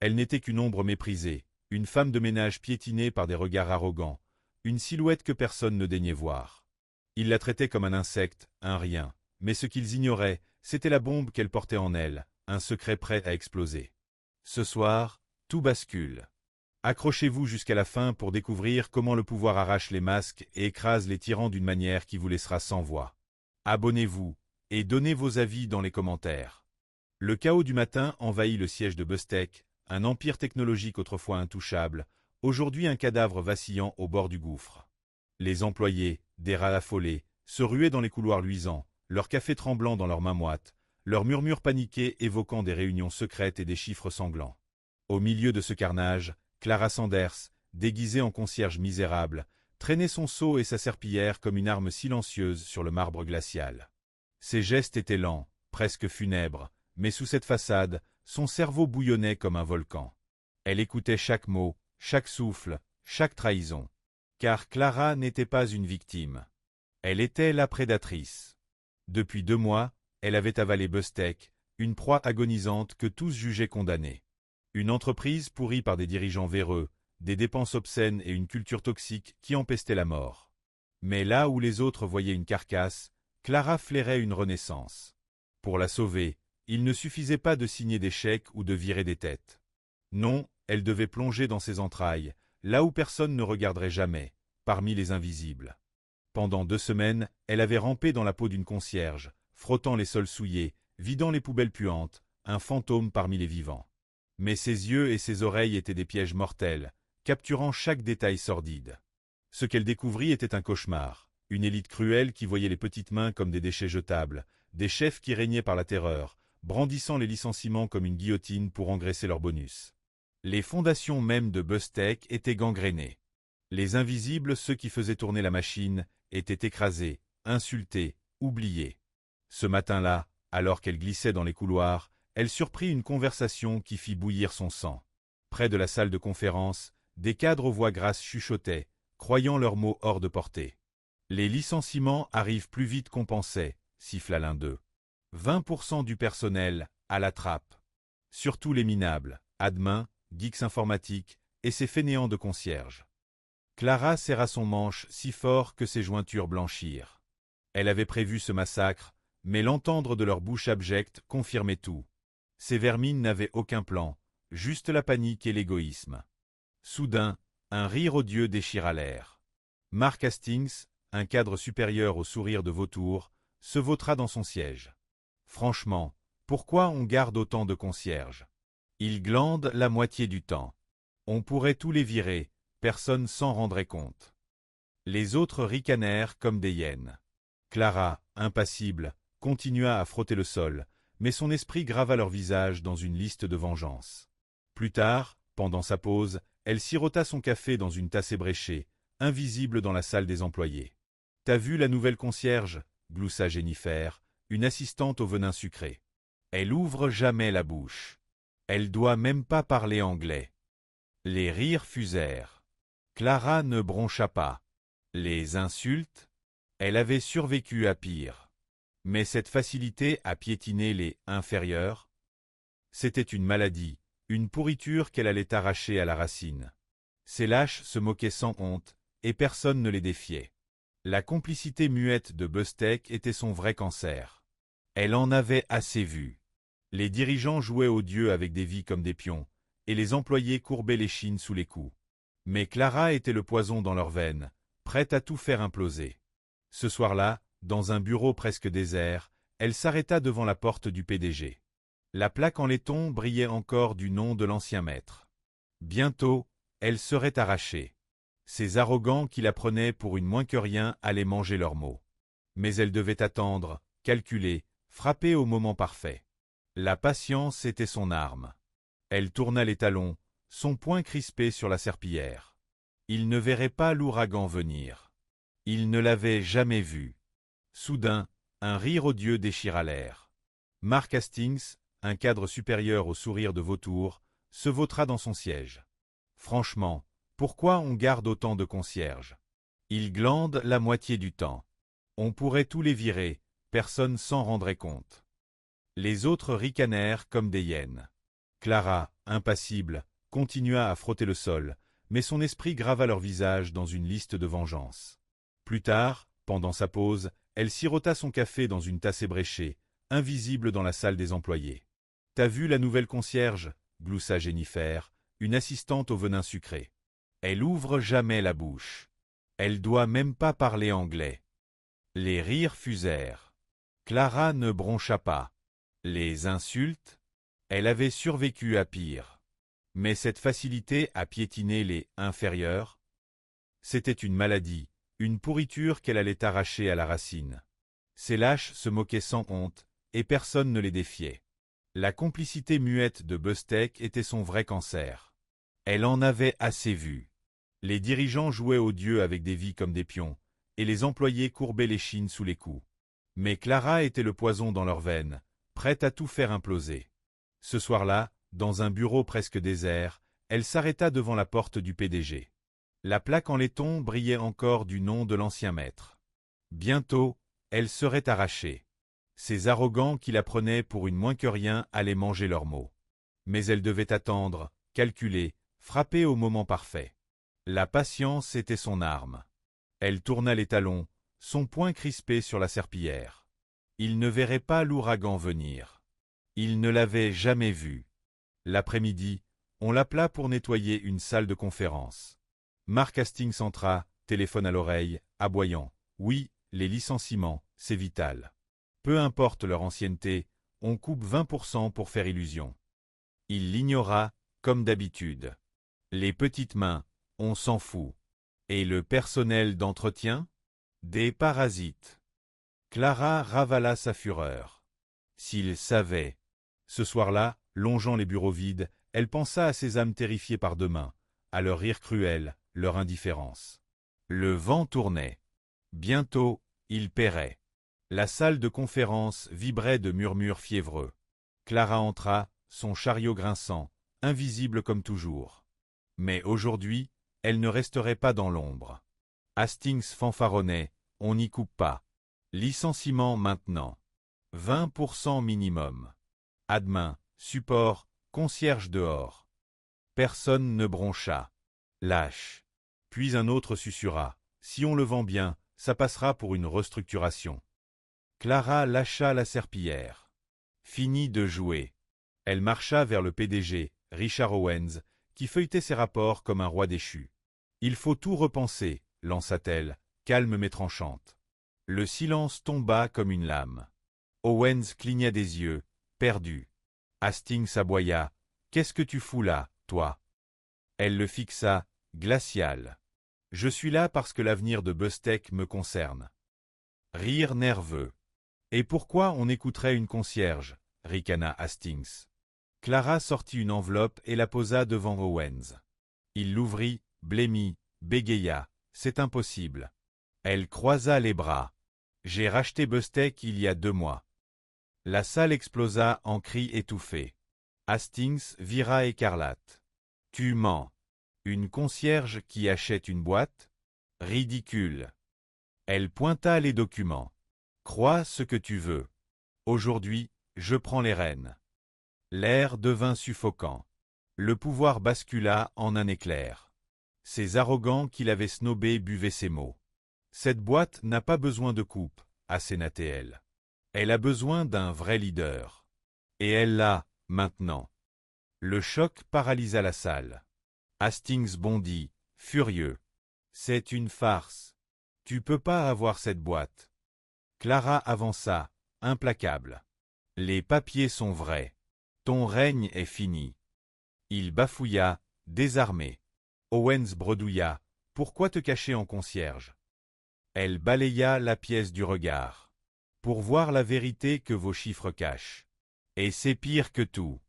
Elle n'était qu'une ombre méprisée, une femme de ménage piétinée par des regards arrogants, une silhouette que personne ne daignait voir. Ils la traitaient comme un insecte, un rien, mais ce qu'ils ignoraient, c'était la bombe qu'elle portait en elle, un secret prêt à exploser. Ce soir, tout bascule. Accrochez-vous jusqu'à la fin pour découvrir comment le pouvoir arrache les masques et écrase les tyrans d'une manière qui vous laissera sans voix. Abonnez-vous et donnez vos avis dans les commentaires. Le chaos du matin envahit le siège de Buzz-Tech, un empire technologique autrefois intouchable, aujourd'hui un cadavre vacillant au bord du gouffre. Les employés, des rats affolés, se ruaient dans les couloirs luisants, leur café tremblant dans leurs mains moites, leurs murmures paniqués évoquant des réunions secrètes et des chiffres sanglants. Au milieu de ce carnage, Clara Sanders, déguisée en concierge misérable, traînait son seau et sa serpillière comme une arme silencieuse sur le marbre glacial. Ses gestes étaient lents, presque funèbres, mais sous cette façade, son cerveau bouillonnait comme un volcan. Elle écoutait chaque mot, chaque souffle, chaque trahison. Car Clara n'était pas une victime. Elle était la prédatrice. Depuis 2 mois, elle avait avalé Buzz-Tech, une proie agonisante que tous jugeaient condamnée. Une entreprise pourrie par des dirigeants véreux, des dépenses obscènes et une culture toxique qui empestaient la mort. Mais là où les autres voyaient une carcasse, Clara flairait une renaissance. Pour la sauver, il ne suffisait pas de signer des chèques ou de virer des têtes. Non, elle devait plonger dans ses entrailles, là où personne ne regarderait jamais, parmi les invisibles. Pendant 2 semaines, elle avait rampé dans la peau d'une concierge, frottant les sols souillés, vidant les poubelles puantes, un fantôme parmi les vivants. Mais ses yeux et ses oreilles étaient des pièges mortels, capturant chaque détail sordide. Ce qu'elle découvrit était un cauchemar, une élite cruelle qui voyait les petites mains comme des déchets jetables, des chefs qui régnaient par la terreur, brandissant les licenciements comme une guillotine pour engraisser leurs bonus. Les fondations mêmes de Buzz-Tech étaient gangrénées. Les invisibles, ceux qui faisaient tourner la machine, étaient écrasés, insultés, oubliés. Ce matin-là, alors qu'elle glissait dans les couloirs, elle surprit une conversation qui fit bouillir son sang. Près de la salle de conférence, des cadres aux voix grasses chuchotaient, croyant leurs mots hors de portée. Les licenciements arrivent plus vite qu'on pensait, siffla l'un d'eux. 20% du personnel, à la trappe. Surtout les minables, admins, geeks informatiques, et ces fainéants de concierges. Clara serra son manche si fort que ses jointures blanchirent. Elle avait prévu ce massacre, mais l'entendre de leur bouche abjecte confirmait tout. Ces vermines n'avaient aucun plan, juste la panique et l'égoïsme. Soudain, un rire odieux déchira l'air. Mark Hastings, un cadre supérieur au sourire de vautour, se vautra dans son siège. Franchement, pourquoi on garde autant de concierges? Ils glandent la moitié du temps. On pourrait tous les virer, personne s'en rendrait compte. Les autres ricanèrent comme des hyènes. Clara, impassible, continua à frotter le sol, mais son esprit grava leur visage dans une liste de vengeance. Plus tard, pendant sa pause, elle sirota son café dans une tasse ébréchée, invisible dans la salle des employés. « T'as vu la nouvelle concierge » gloussa Jennifer, une assistante au venin sucré. « Elle ouvre jamais la bouche. Elle doit même pas parler anglais. » Les rires fusèrent. Clara ne broncha pas. Les insultes? Elle avait survécu à pire. Mais cette facilité à piétiner les inférieurs? C'était une maladie, une pourriture qu'elle allait arracher à la racine. Ces lâches se moquaient sans honte, et personne ne les défiait. La complicité muette de Buzz-Tech était son vrai cancer. Elle en avait assez vu. Les dirigeants jouaient aux dieux avec des vies comme des pions, et les employés courbaient l'échine sous les coups. Mais Clara était le poison dans leurs veines, prête à tout faire imploser. Ce soir-là, dans un bureau presque désert, elle s'arrêta devant la porte du PDG. La plaque en laiton brillait encore du nom de l'ancien maître. Bientôt, elle serait arrachée. Ces arrogants qui la prenaient pour une moins que rien allaient manger leurs mots. Mais elle devait attendre, calculer, frapper au moment parfait. La patience était son arme. Elle tourna les talons, son poing crispé sur la serpillière. Il ne verrait pas l'ouragan venir. Il ne l'avait jamais vu. Soudain, un rire odieux déchira l'air. Mark Hastings, un cadre supérieur au sourire de vautour, se vautra dans son siège. Franchement, pourquoi on garde autant de concierges? Ils glandent la moitié du temps. On pourrait tous les virer, personne s'en rendrait compte. Les autres ricanèrent comme des hyènes. Clara, impassible, continua à frotter le sol, mais son esprit grava leur visage dans une liste de vengeance. Plus tard, pendant sa pause, elle sirota son café dans une tasse ébréchée, invisible dans la salle des employés. « T'as vu la nouvelle concierge » gloussa Jennifer, une assistante au venin sucré. « Elle ouvre jamais la bouche. Elle doit même pas parler anglais. » Les rires fusèrent. Clara ne broncha pas. Les insultes? Elle avait survécu à pire. Mais cette facilité à piétiner les inférieurs? C'était une maladie, une pourriture qu'elle allait arracher à la racine. Ces lâches se moquaient sans honte, et personne ne les défiait. La complicité muette de Bustek était son vrai cancer. Elle en avait assez vu. Les dirigeants jouaient aux dieux avec des vies comme des pions, et les employés courbaient l'échine sous les coups. Mais Clara était le poison dans leurs veines, prête à tout faire imploser. Ce soir-là, dans un bureau presque désert, elle s'arrêta devant la porte du PDG. La plaque en laiton brillait encore du nom de l'ancien maître. Bientôt, elle serait arrachée. Ces arrogants qui la prenaient pour une moins que rien allaient manger leurs mots. Mais elle devait attendre, calculer, frapper au moment parfait. La patience était son arme. Elle tourna les talons, son poing crispé sur la serpillière. Il ne verrait pas l'ouragan venir. Il ne l'avait jamais vu. L'après-midi, on l'appela pour nettoyer une salle de conférence. Mark Hastings entra, téléphone à l'oreille, aboyant. Oui, les licenciements, c'est vital. Peu importe leur ancienneté, on coupe 20% pour faire illusion. Il l'ignora, comme d'habitude. Les petites mains, on s'en fout. Et le personnel d'entretien? Des parasites. Clara ravala sa fureur. S'il savait. Ce soir-là, longeant les bureaux vides, elle pensa à ces âmes terrifiées par demain, à leur rire cruel, leur indifférence. Le vent tournait. Bientôt, il paierait. La salle de conférence vibrait de murmures fiévreux. Clara entra, son chariot grinçant, invisible comme toujours. Mais aujourd'hui, elle ne resterait pas dans l'ombre. Hastings fanfaronnait, on n'y coupe pas. Licenciement maintenant. 20% minimum. À demain, support, concierge dehors. Personne ne broncha. Lâche. Puis un autre susurra. Si on le vend bien, ça passera pour une restructuration. Clara lâcha la serpillière. Fini de jouer. Elle marcha vers le PDG, Richard Owens, qui feuilletait ses rapports comme un roi déchu. Il faut tout repenser, lança-t-elle, calme mais tranchante. Le silence tomba comme une lame. Owens cligna des yeux, perdu. Hastings aboya. « Qu'est-ce que tu fous là, toi ?» Elle le fixa, glaciale. « Je suis là parce que l'avenir de Bustek me concerne. » Rire nerveux. « Et pourquoi on écouterait une concierge ?» ricana Hastings. Clara sortit une enveloppe et la posa devant Owens. Il l'ouvrit, blêmit, bégaya. « C'est impossible. » Elle croisa les bras. « J'ai racheté Bustek il y a 2 mois. » La salle explosa en cris étouffés. Hastings vira écarlate. « Tu mens. Une concierge qui achète une boîte? Ridicule. » Elle pointa les documents. « Crois ce que tu veux. Aujourd'hui, je prends les rênes. » L'air devint suffocant. Le pouvoir bascula en un éclair. Ces arrogants qui l'avaient snobé buvaient ses mots. « Cette boîte n'a pas besoin de coupe, » asséna-t-elle. Elle a besoin d'un vrai leader. Et elle l'a, maintenant. Le choc paralysa la salle. Hastings bondit, furieux. C'est une farce. Tu peux pas avoir cette boîte. Clara avança, implacable. Les papiers sont vrais. Ton règne est fini. Il bafouilla, désarmé. Owens bredouilla. Pourquoi te cacher en concierge? Elle balaya la pièce du regard. Pour voir la vérité que vos chiffres cachent. Et c'est pire que tout.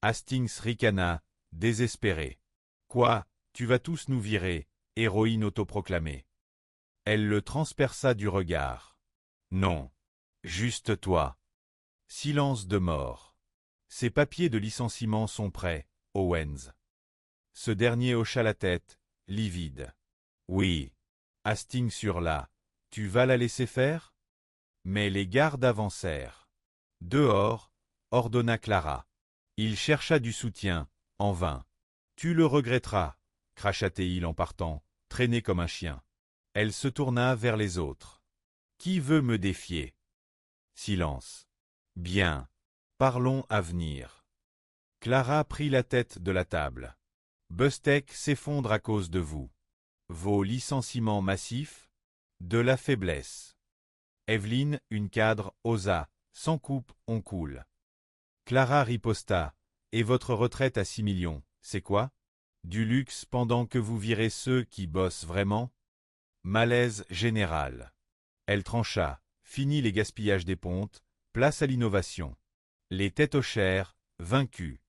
Hastings ricana, désespéré. Quoi, tu vas tous nous virer, héroïne autoproclamée. Elle le transperça du regard. Non. Juste toi. Silence de mort. Ces papiers de licenciement sont prêts, Owens. Ce dernier hocha la tête, livide. Oui. Hastings hurla. Tu vas la laisser faire? Mais les gardes avancèrent. Dehors, ordonna Clara. Il chercha du soutien, En vain. Tu le regretteras, cracha Théil en partant, traîné comme un chien. Elle se tourna vers les autres. Qui veut me défier? Silence. Bien. Parlons avenir. Clara prit la tête de la table. Beustek s'effondre à cause de vous. Vos licenciements massifs? De la faiblesse. Evelyne, une cadre, osa. Sans coupe, on coule. Clara riposta. Et votre retraite à 6 millions, c'est quoi? Du luxe pendant que vous virez ceux qui bossent vraiment? Malaise général. Elle trancha. Fini les gaspillages des pontes, place à l'innovation. Les têtes hochères, vaincus.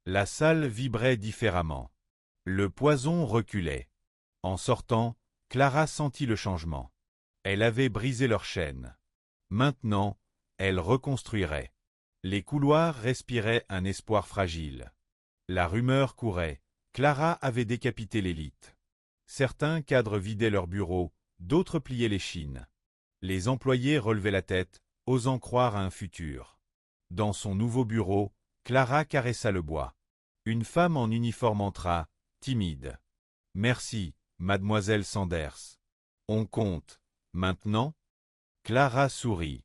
La salle vibrait différemment. Le poison reculait. En sortant, Clara sentit le changement. Elle avait brisé leur chaîne. Maintenant, elle reconstruirait. Les couloirs respiraient un espoir fragile. La rumeur courait. Clara avait décapité l'élite. Certains cadres vidaient leurs bureaux, d'autres pliaient les chines. Les employés relevaient la tête, osant croire à un futur. Dans son nouveau bureau, Clara caressa le bois. Une femme en uniforme entra, timide. « Merci, mademoiselle Sanders. On compte. Maintenant ?» Clara sourit.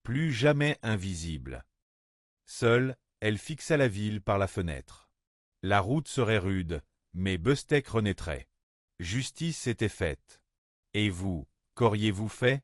Plus jamais invisible. Seule, elle fixa la ville par la fenêtre. La route serait rude, mais Beustek renaîtrait. Justice était faite. Et vous, qu'auriez-vous fait?